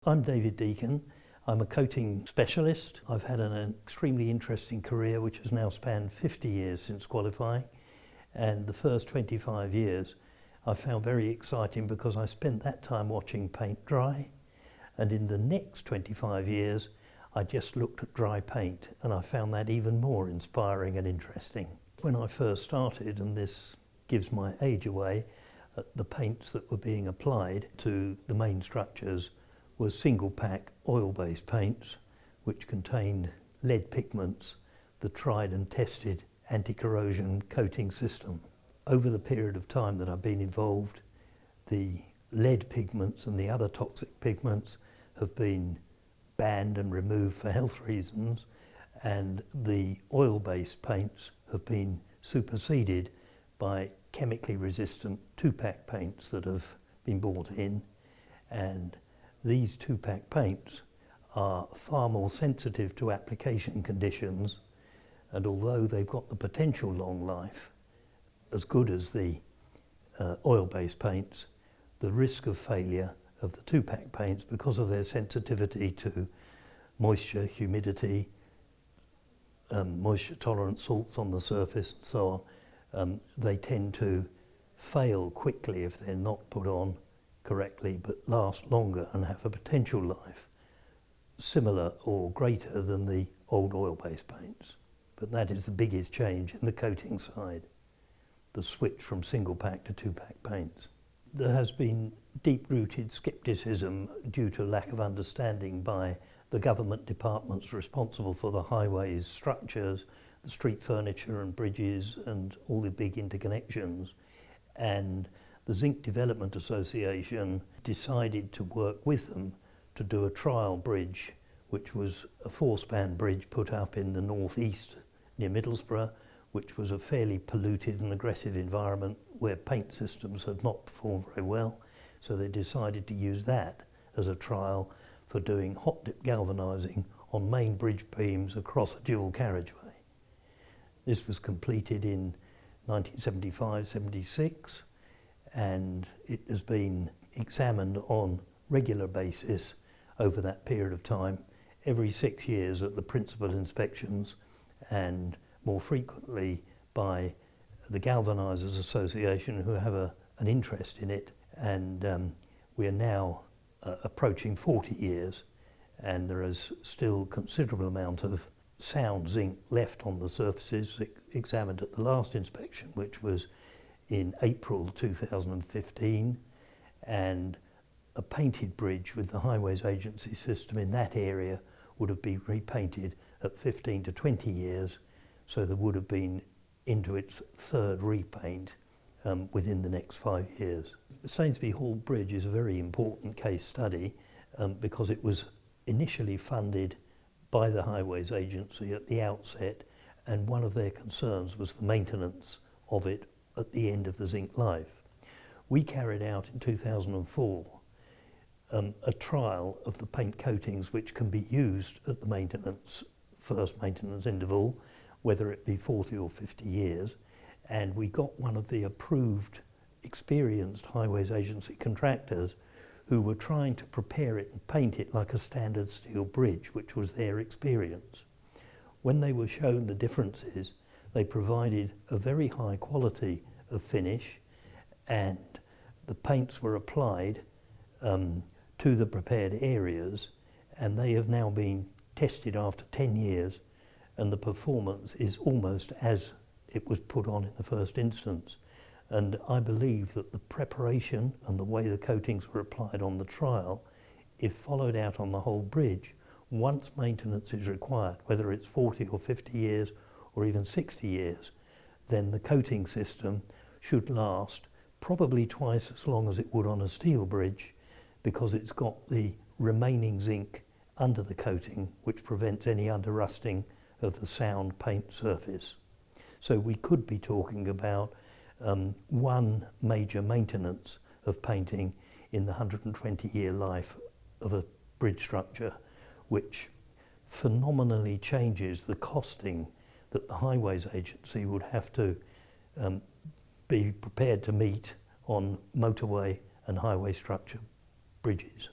I'm David Deacon. I'm a coating specialist. I've had an extremely interesting career which has now spanned 50 years since qualifying, and the first 25 years I found very exciting because I spent that time watching paint dry, and in the next 25 years I just looked at dry paint, and I found that even more inspiring and interesting. When I first started, and this gives my age away, the paints that were being applied to the main structures were single pack oil-based paints which contained lead pigments, the tried and tested anti-corrosion coating system. Over the period of time that I've been involved, the lead pigments and the other toxic pigments have been banned and removed for health reasons, and the oil-based paints have been superseded by chemically resistant two-pack paints that have been brought in, and these two-pack paints are far more sensitive to application conditions, and although they've got the potential long life as good as the oil-based paints, the risk of failure of the two-pack paints, because of their sensitivity to moisture, humidity, moisture-tolerant salts on the surface and so on, they tend to fail quickly if they're not put on correctly, but last longer and have a potential life similar or greater than the old oil-based paints. But that is the biggest change in the coating side, the switch from single pack to two-pack paints. There has been deep-rooted scepticism due to lack of understanding by the government departments responsible for the highways structures, the street furniture and bridges and all the big interconnections, and the Zinc Development Association decided to work with them to do a trial bridge, which was a 4-span bridge put up in the northeast near Middlesbrough, which was a fairly polluted and aggressive environment where paint systems had not performed very well. So they decided to use that as a trial for doing hot dip galvanizing on main bridge beams across a dual carriageway. This was completed in 1975-76, and it has been examined on regular basis over that period of time, every 6 years at the principal inspections, and more frequently by the Galvanizers Association, who have an interest in it. And we are now approaching 40 years, and there is still considerable amount of sound zinc left on the surfaces examined at the last inspection, which was in April 2015, and a painted bridge with the Highways Agency system in that area would have been repainted at 15 to 20 years, so there would have been into its third repaint within the next 5 years. The Stainsby Hall Bridge is a very important case study because it was initially funded by the Highways Agency at the outset, and one of their concerns was the maintenance of it at the end of the zinc life. We carried out in 2004 a trial of the paint coatings which can be used at the first maintenance interval, whether it be 40 or 50 years, and we got one of the approved, experienced Highways Agency contractors who were trying to prepare it and paint it like a standard steel bridge, which was their experience. When they were shown the differences, they provided a very high quality of finish, and the paints were applied to the prepared areas, and they have now been tested after 10 years, and the performance is almost as it was put on in the first instance. And I believe that the preparation and the way the coatings were applied on the trial, if followed out on the whole bridge, once maintenance is required, whether it's 40 or 50 years or even 60 years, then the coating system should last probably twice as long as it would on a steel bridge, because it's got the remaining zinc under the coating which prevents any under-rusting of the sound paint surface. So we could be talking about one major maintenance of painting in the 120-year life of a bridge structure, which phenomenally changes the costing that the Highways Agency would have to be prepared to meet on motorway and highway structure bridges.